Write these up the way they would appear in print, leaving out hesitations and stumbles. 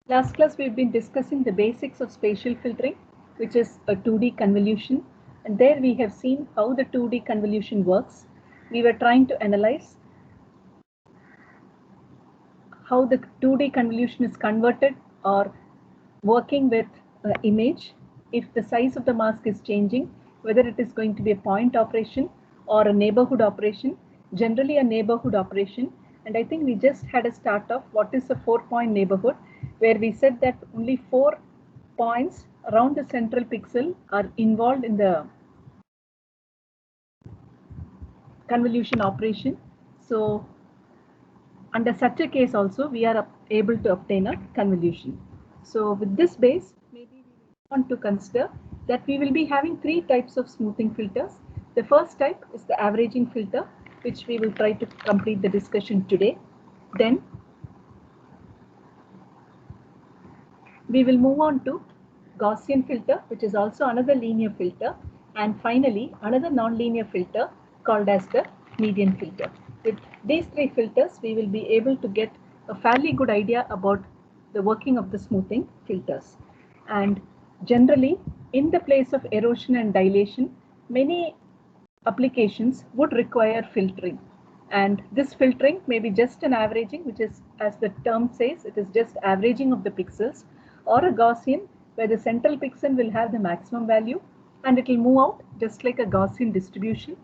Last class, we've been discussing the basics of spatial filtering, which is a 2D convolution. And there we have seen how the 2D convolution works. We were trying to analyze how the 2D convolution is converted or working with image. If the size of the mask is changing, whether it is going to be a point operation or a neighborhood operation, generally a neighborhood operation. And I think we just had a start of what is a 4-point neighborhood, where we said that only 4 points around the central pixel are involved in the convolution operation. So under such a case also, we are able to obtain a convolution. So with this base, maybe we want to consider that we will be having 3 types of smoothing filters. The first type is the averaging filter, which we will try to complete the discussion today. Then we will move on to Gaussian filter, which is also another linear filter. And finally, another nonlinear filter called as the median filter. With these 3 filters, we will be able to get a fairly good idea about the working of the smoothing filters. And generally, in the place of erosion and dilation, many applications would require filtering. And this filtering may be just an averaging, which is, as the term says, it is just averaging of the pixels, or a Gaussian, where the central pixel will have the maximum value and it will move out just like a Gaussian distribution,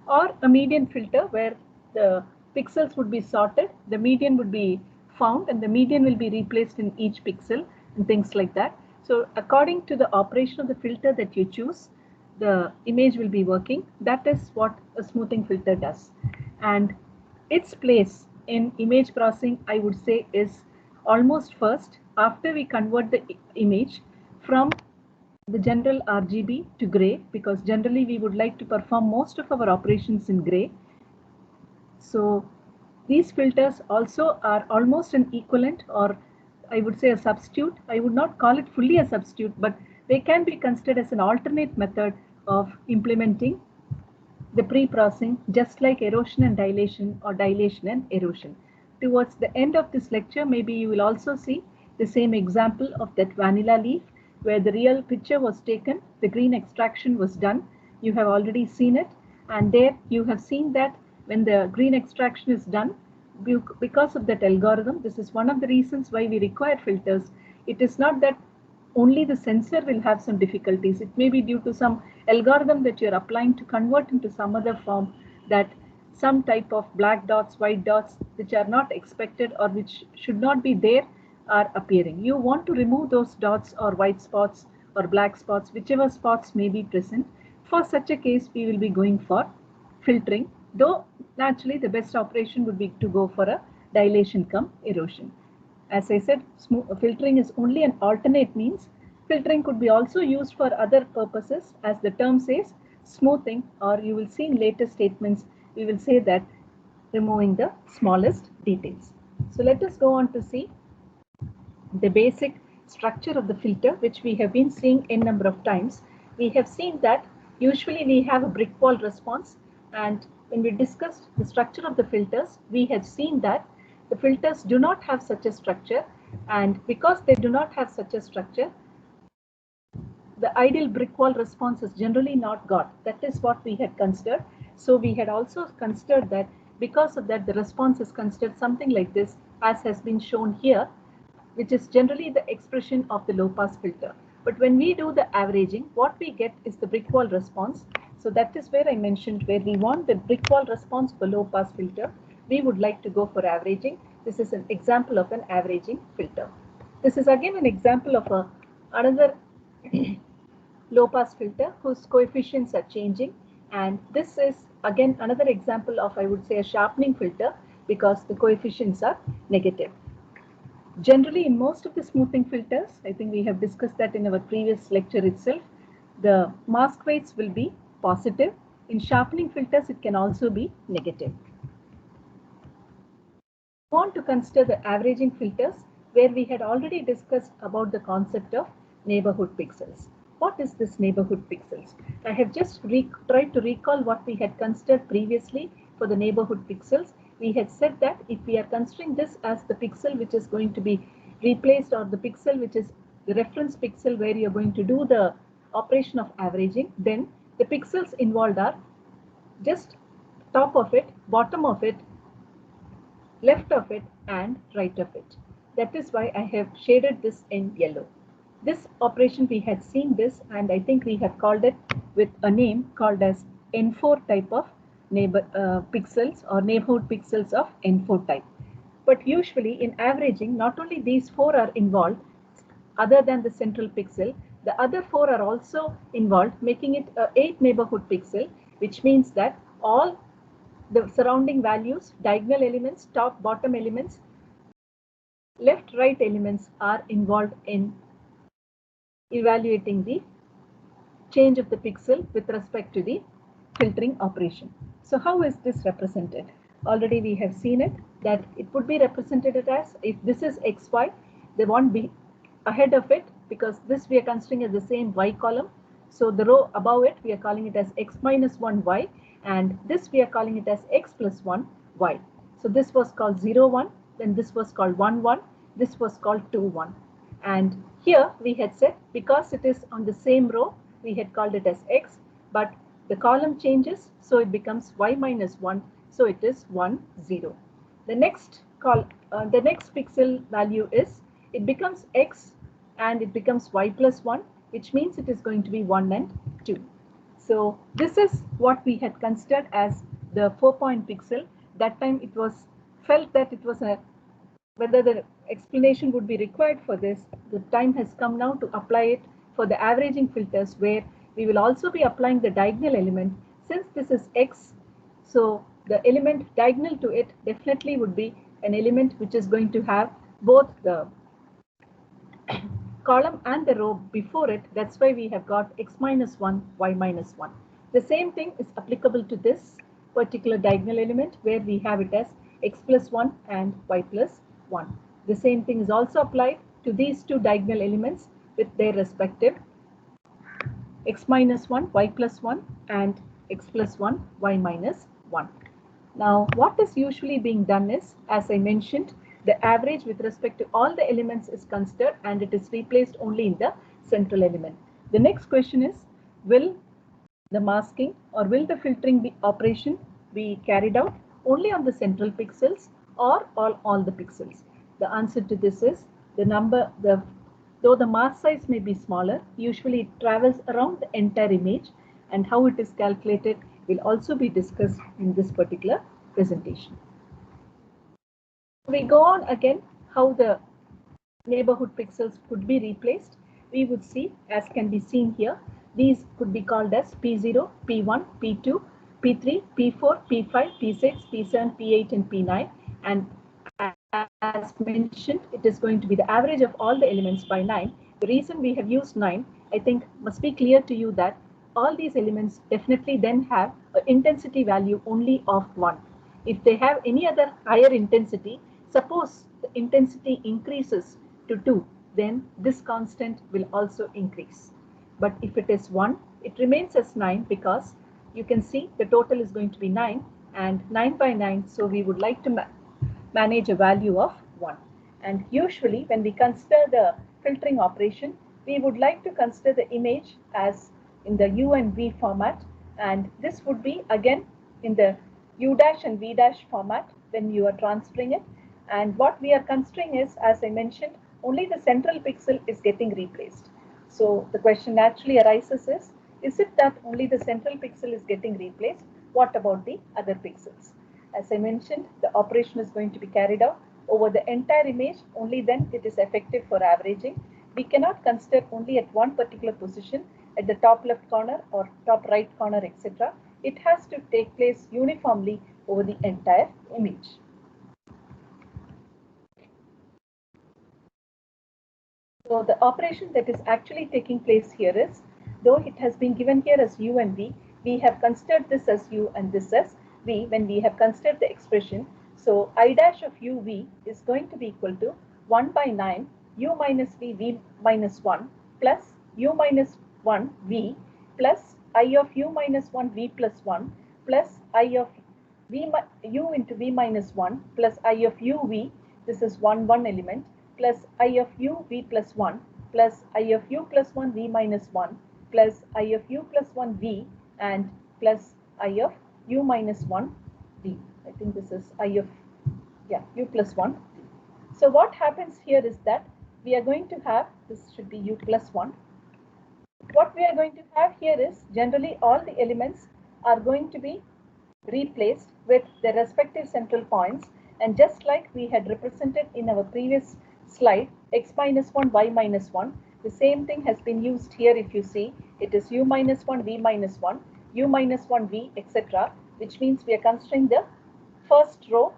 or a median filter where the pixels would be sorted, the median would be found, and the median will be replaced in each pixel and things like that. So according to the operation of the filter that you choose, the image will be working. That is what a smoothing filter does. And its place in image processing, I would say, is almost first after we convert the image from the general RGB to gray, because generally we would like to perform most of our operations in gray. So these filters also are almost an equivalent, or I would say a substitute. I would not call it fully a substitute, but they can be considered as an alternate method of implementing the pre-processing, just like erosion and dilation or dilation and erosion. Towards the end of this lecture, maybe you will also see the same example of that vanilla leaf where the real picture was taken, the green extraction was done. You have already seen it, and there you have seen that when the green extraction is done, because of that algorithm, this is one of the reasons why we require filters. It is not that only the sensor will have some difficulties. It may be due to some algorithm that you're applying to convert into some other form, that some type of black dots, white dots, which are not expected or which should not be there, are appearing. You want to remove those dots or white spots or black spots, whichever spots may be present. For such a case, we will be going for filtering, though naturally the best operation would be to go for a dilation cum erosion. As I said, filtering is only an alternate means. Filtering could be also used for other purposes, as the term says, smoothing, or you will see in later statements, we will say that removing the smallest details. So let us go on to see the basic structure of the filter, which we have been seeing n number of times. We have seen that usually we have a brick wall response, and when we discussed the structure of the filters, we have seen that the filters do not have such a structure, and because they do not have such a structure, the ideal brick wall response is generally not got. That is what we had considered. So we had also considered that because of that, the response is considered something like this, as has been shown here, which is generally the expression of the low pass filter. But when we do the averaging, what we get is the brick wall response. So that is where I mentioned where we want the brick wall response for low pass filter, we would like to go for averaging. This is an example of an averaging filter. This is again an example of another low pass filter whose coefficients are changing, and this is again another example of, I would say, a sharpening filter because the coefficients are negative. Generally, in most of the smoothing filters, I think we have discussed that in our previous lecture itself, the mask weights will be positive. In sharpening filters, it can also be negative. We want to consider the averaging filters, where we had already discussed about the concept of neighborhood pixels. What is this neighborhood pixels? I have just tried to recall what we had considered previously for the neighborhood pixels. We had said that if we are considering this as the pixel which is going to be replaced, or the pixel which is the reference pixel where you're going to do the operation of averaging, then the pixels involved are just top of it, bottom of it, left of it, and right of it. That is why I have shaded this in yellow. This operation we had seen this, and I think we have called it with a name called as N4 type of neighbor pixels, or neighborhood pixels of N4 type. But usually in averaging, not only these 4 are involved, other than the central pixel, the other 4 are also involved, making it a 8 neighborhood pixel, which means that all the surrounding values, diagonal elements, top, bottom elements, left, right elements are involved in evaluating the change of the pixel with respect to the filtering operation. So how is this represented? Already we have seen it, that it would be represented as, if this is xy, they won't be ahead of it, because this we are considering as the same y column. So the row above it, we are calling it as x minus 1 y, and this we are calling it as x plus 1 y. So this was called 0, 1, then this was called 1, 1, this was called 2, 1. And here we had said, because it is on the same row, we had called it as x, but the column changes, so it becomes y minus 1, so it is 1, 0. The next pixel value is, it becomes x and it becomes y plus 1, which means it is going to be 1 and 2. So this is what we had considered as the 4-point pixel. That time it was felt that it was whether the explanation would be required for this. The time has come now to apply it for the averaging filters, where we will also be applying the diagonal element. Since this is x, so the element diagonal to it definitely would be an element which is going to have both the column and the row before it. That's why we have got x minus 1, y minus 1. The same thing is applicable to this particular diagonal element, where we have it as x plus 1 and y plus 1. The same thing is also applied to these two diagonal elements with their respective x minus 1, y plus 1, and x plus 1, y minus 1. Now, what is usually being done is, as I mentioned, the average with respect to all the elements is considered, and it is replaced only in the central element. The next question is, will the masking or will the filtering operation be carried out only on the central pixels or all the pixels? The answer to this is, though the mask size may be smaller, usually it travels around the entire image, and how it is calculated will also be discussed in this particular presentation. We go on again how the neighborhood pixels could be replaced. We would see, as can be seen here, these could be called as P0, P1, P2, P3, P4, P5, P6, P7, P8, and P9. And as mentioned, it is going to be the average of all the elements by 9. The reason we have used 9, I think, must be clear to you that all these elements definitely then have an intensity value only of 1. If they have any other higher intensity, suppose the intensity increases to 2, then this constant will also increase. But if it is 1, it remains as 9, because you can see the total is going to be 9, and 9 by 9, so we would like to manage a value of 1. And usually when we consider the filtering operation, we would like to consider the image as in the U and V format, and this would be again in the U dash and V dash format when you are transferring it. And what we are considering is, as I mentioned, only the central pixel is getting replaced. So the question naturally arises is it that only the central pixel is getting replaced? What about the other pixels? As I mentioned, the operation is going to be carried out over the entire image, only then it is effective for averaging. We cannot consider only at one particular position, at the top left corner or top right corner, etc. It has to take place uniformly over the entire image. So the operation that is actually taking place here is, though it has been given here as U and V, we have considered this as U and this as V when we have considered the expression. So I dash of UV is going to be equal to 1 by 9 U minus V, V minus 1 plus U minus 1 V plus I of U minus 1 V plus 1 plus I of U into V minus 1 plus I of UV, this is 1, 1 element, plus I of u v plus 1 plus I of u plus 1 v minus 1 plus I of u plus 1 v and plus I of u minus 1 v. I think this is I of u plus 1. So what happens here is that we are going to have, this should be u plus 1. What we are going to have here is generally all the elements are going to be replaced with their respective central points, and just like we had represented in our previous slide x minus 1 y minus 1, the same thing has been used here. If you see, it is u minus 1 v minus 1 u minus 1 v etc., which means we are considering the first row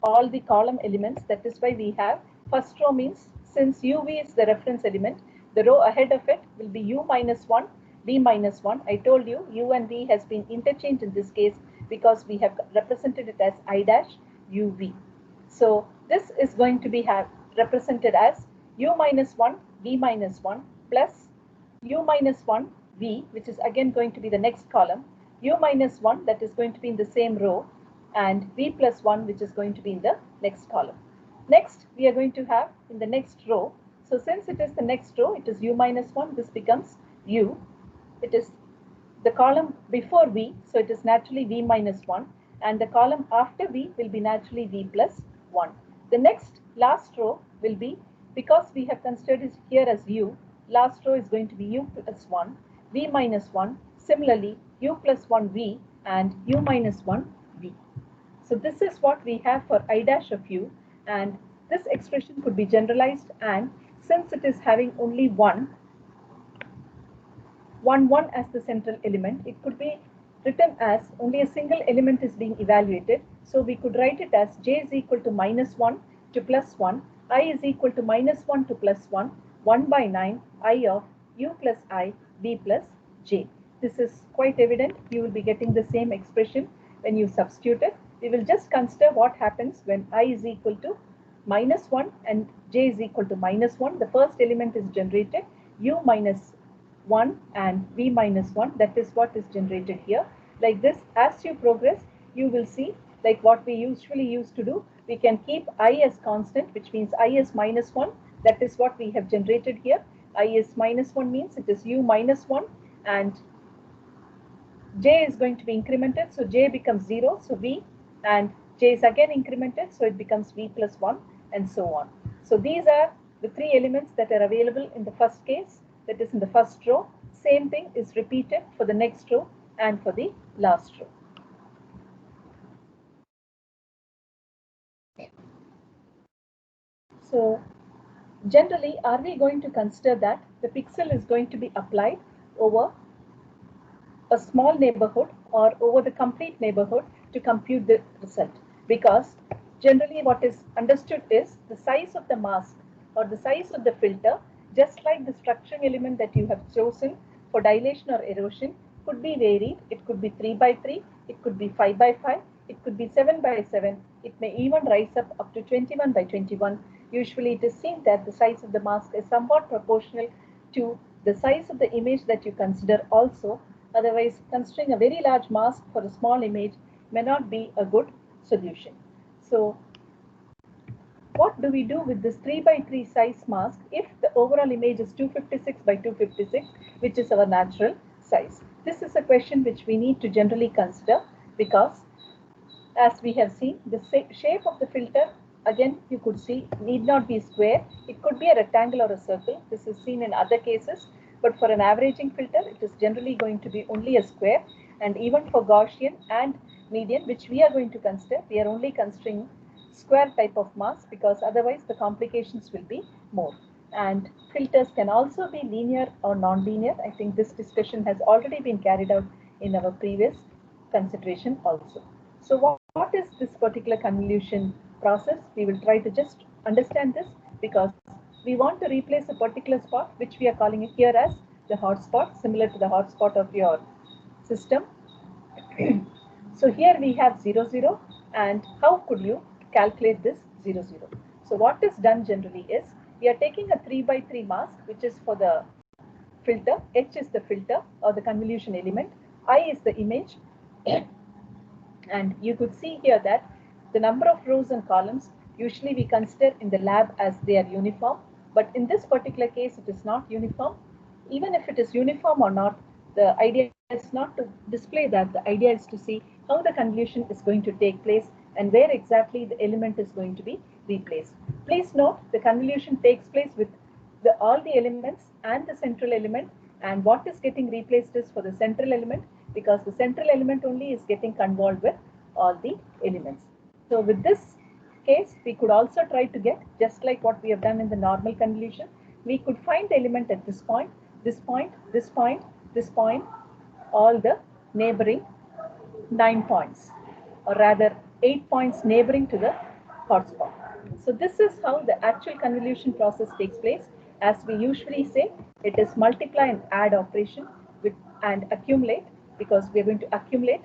all the column elements. That is why we have first row means since uv is the reference element, the row ahead of it will be u minus 1 v minus 1. I told you u and v has been interchanged in this case because we have represented it as I dash uv. So this is going to be represented as u minus 1 v minus 1 plus u minus 1 v, which is again going to be the next column, u minus 1 that is going to be in the same row, and v plus 1 which is going to be in the next column. Next we are going to have in the next row, so since it is the next row, it is u minus 1, this becomes u, it is the column before v, so it is naturally v minus 1, and the column after v will be naturally v plus 1. The next last row will be, because we have considered it here as u, last row is going to be u plus 1, v minus 1, similarly u plus 1 v and u minus 1 v. So this is what we have for I dash of u, and this expression could be generalized, and since it is having only 1 as the central element, it could be written as only a single element is being evaluated. So we could write it as j is equal to minus 1 to plus 1, I is equal to minus 1 to plus 1, 1 by 9 I of u plus I v plus j. This is quite evident. You will be getting the same expression when you substitute it. We will just consider what happens when I is equal to minus 1 and j is equal to minus 1. The first element is generated, u minus 1 and v minus 1. That is what is generated here. Like this, as you progress, you will see like what we usually used to do. We can keep I as constant, which means I is minus 1. That is what we have generated here. I is minus 1 means it is u minus 1, and j is going to be incremented, so j becomes 0, so v, and j is again incremented, so it becomes v plus 1, and so on. So these are the three elements that are available in the first case, that is in the first row. Same thing is repeated for the next row and for the last row. So generally, are we going to consider that the pixel is going to be applied over a small neighborhood or over the complete neighborhood to compute the result? Because generally what is understood is the size of the mask or the size of the filter, just like the structuring element that you have chosen for dilation or erosion, could be varied. It could be 3 by 3, it could be 5 by 5, it could be 7 by 7, it may even rise up to 21 by 21. Usually it is seen that the size of the mask is somewhat proportional to the size of the image that you consider also. Otherwise, considering a very large mask for a small image may not be a good solution. So what do we do with this 3 by 3 size mask if the overall image is 256 by 256, which is our natural size? This is a question which we need to generally consider, because as we have seen, the shape of the filter, again you could see, need not be square. It could be a rectangle or a circle. This is seen in other cases, but for an averaging filter, it is generally going to be only a square. And even for Gaussian and median, which we are going to consider, we are only considering square type of mask, because otherwise the complications will be more. And filters can also be linear or non-linear. I think this discussion has already been carried out in our previous consideration also. So what is this particular convolution process? We will try to just understand this, because we want to replace a particular spot, which we are calling it here as the hotspot, similar to the hotspot of your system. So here we have 0, 0, and how could you calculate this 0, 0? So what is done generally is, we are taking a 3 by 3 mask, which is for the filter, H is the filter or the convolution element, I is the image, and you could see here that the number of rows and columns usually we consider in the lab as they are uniform, but in this particular case it is not uniform. Even if it is uniform or not, the idea is not to display that. The idea is to see how the convolution is going to take place and where exactly the element is going to be replaced. Please note the convolution takes place with all the elements and the central element, and what is getting replaced is for the central element, because the central element only is getting convolved with all the elements. So with this case, we could also try to get, just like what we have done in the normal convolution, we could find the element at this point, this point, this point, this point, all the neighboring 9 points, or rather 8 points neighboring to the hotspot. So this is how the actual convolution process takes place. As we usually say, it is multiply and add operation and accumulate, because we are going to accumulate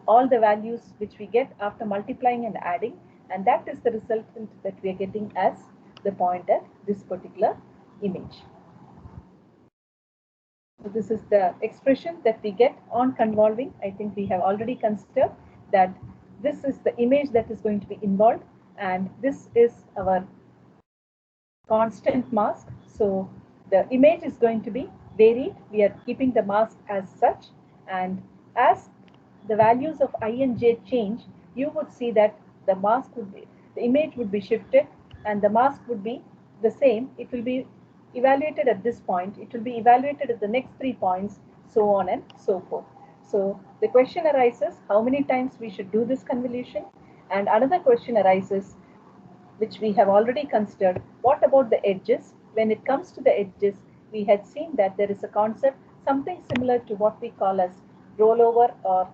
all the values which we get after multiplying and adding, and that is the resultant that we are getting as the point at this particular image. So this is the expression that we get on convolving. I think we have already considered that this is the image that is going to be involved, and this is our constant mask. So the image is going to be varied. We are keeping the mask as such, and as the values of I and j change, you would see that the mask would be, the image would be shifted, and the mask would be the same. It will be evaluated at this point, it will be evaluated at the next 3 points, so on and so forth. So the question arises, how many times we should do this convolution? And another question arises, which we have already considered, what about the edges? When it comes to the edges, we had seen that there is a concept, something similar to what we call as rollover, or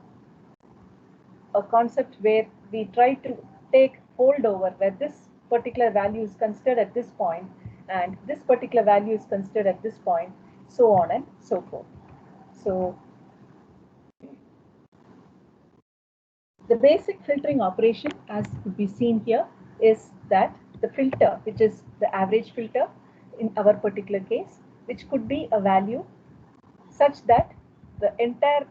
a concept where we try to take holdover, where this particular value is considered at this point and this particular value is considered at this point, so on and so forth. So the basic filtering operation, as could be seen here, is that the filter, which is the average filter in our particular case, which could be a value such that the entire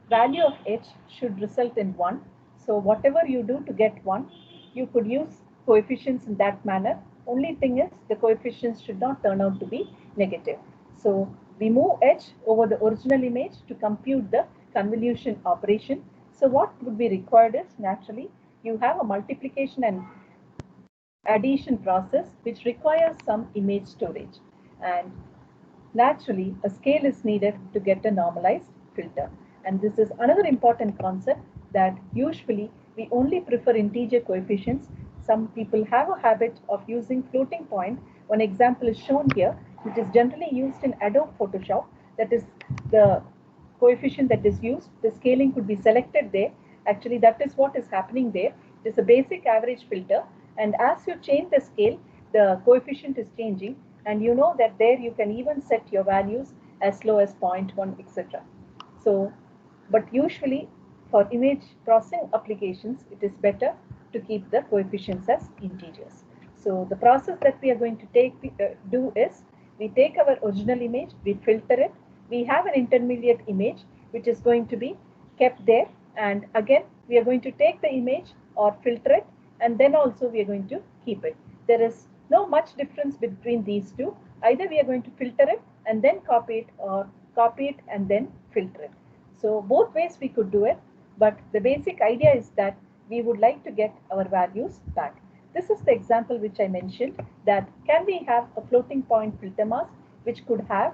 value of h should result in 1. So whatever you do to get 1, you could use coefficients in that manner. Only thing is the coefficients should not turn out to be negative. So we move h over the original image to compute the convolution operation. So what would be required is, naturally, you have a multiplication and addition process which requires some image storage. And naturally, a scale is needed to get a normalized filter. And this is another important concept, that usually we only prefer integer coefficients. Some people have a habit of using floating point. One example is shown here, which is generally used in Adobe Photoshop. That is the coefficient that is used. The scaling could be selected there. Actually, that is what is happening there. It is a basic average filter. And as you change the scale, the coefficient is changing. And you know that there you can even set your values as low as 0.1, etc. So, but usually for image processing applications, it is better to keep the coefficients as integers. So the process that we are going to do is, we take our original image, we filter it, we have an intermediate image which is going to be kept there, and again we are going to take the image or filter it, and then also we are going to keep it. There is no much difference between these two. Either we are going to filter it and then copy it, or copy it and then filter it. So both ways we could do it, but the basic idea is that we would like to get our values back. This is the example which I mentioned, that can we have a floating point filter mask which could have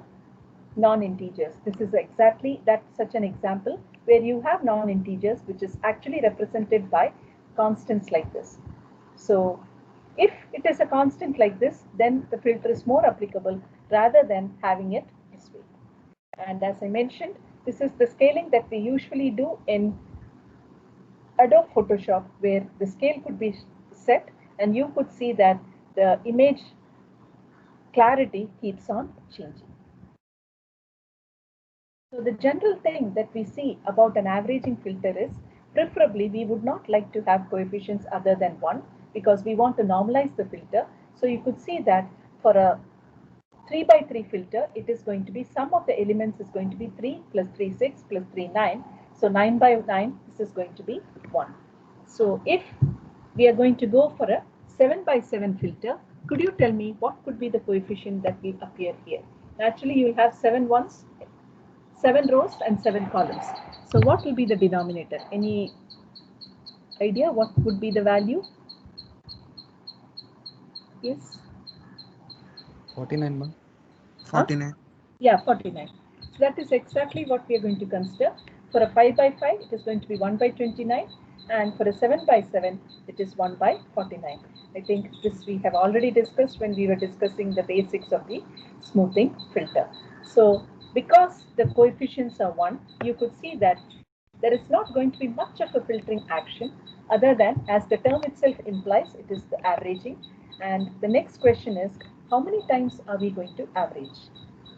non-integers. This is exactly that, such an example where you have non-integers which is actually represented by constants like this. So if it is a constant like this, then the filter is more applicable rather than having it this way. And as I mentioned, this is the scaling that we usually do in Adobe Photoshop, where the scale could be set and you could see that the image clarity keeps on changing. So the general thing that we see about an averaging filter is, preferably we would not like to have coefficients other than 1, because we want to normalize the filter. So you could see that for a 3 by 3 filter, it is going to be, sum of the elements is going to be 3 plus 3 6 plus 3 9. So 9 by 9, this is going to be 1. So if we are going to go for a 7 by 7 filter. Could you tell me what could be the coefficient that will appear here? Naturally, you will have 7 ones, 7 rows and 7 columns. So what will be the denominator? Any idea what would be the value? Yes? 49, ma'am. 49. Yeah, 49. So that is exactly what we are going to consider. For a 5 by 5, it is going to be 1 by 29. And for a 7 by 7, it is 1 by 49. I think this we have already discussed when we were discussing the basics of the smoothing filter. So because the coefficients are 1, you could see that there is not going to be much of a filtering action other than, as the term itself implies, it is the averaging. And the next question is, how many times are we going to average?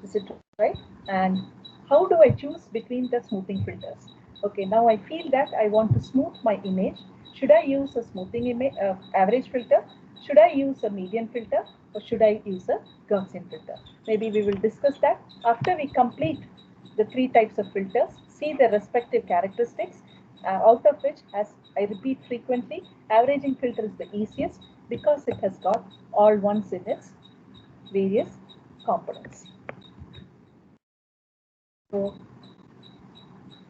Is it right? And how do I choose between the smoothing filters? Okay, now I feel that I want to smooth my image. Should I use a smoothing image, average filter? Should I use a median filter, or should I use a Gaussian filter? Maybe we will discuss that after we complete the 3 types of filters, see the respective characteristics, out of which, as I repeat frequently, averaging filter is the easiest because it has got all ones in its various components. So,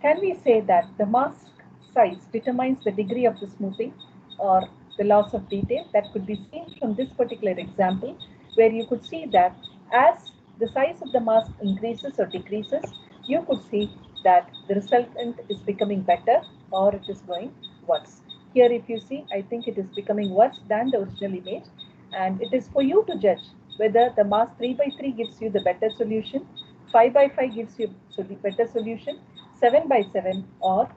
can we say that the mask size determines the degree of the smoothing or the loss of detail? That could be seen from this particular example, where you could see that as the size of the mask increases or decreases, you could see that the resultant is becoming better or it is going worse. Here, if you see, I think it is becoming worse than the original image, and it is for you to judge whether the mask 3 by 3 gives you the better solution, 5 by 5 gives you the better solution, 7 by 7 or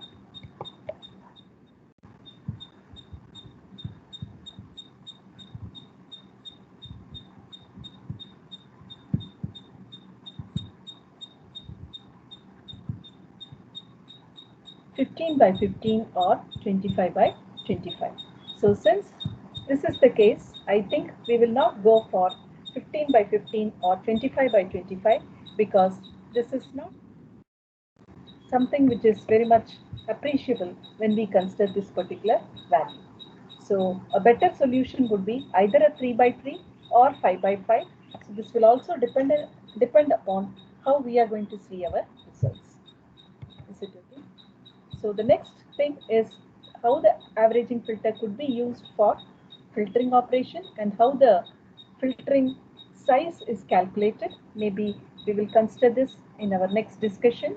(15 by 15 or 25 by 25. So since this is the case, I think we will not go for 15 by 15 or 25 by 25 because this is not something which is very much appreciable when we consider this particular value. So a better solution would be either a 3 by 3 or 5 by 5. So this will also depend upon how we are going to see our results. Is it okay? So the next thing is how the averaging filter could be used for filtering operation and how the filtering size is calculated. Maybe we will consider this in our next discussion.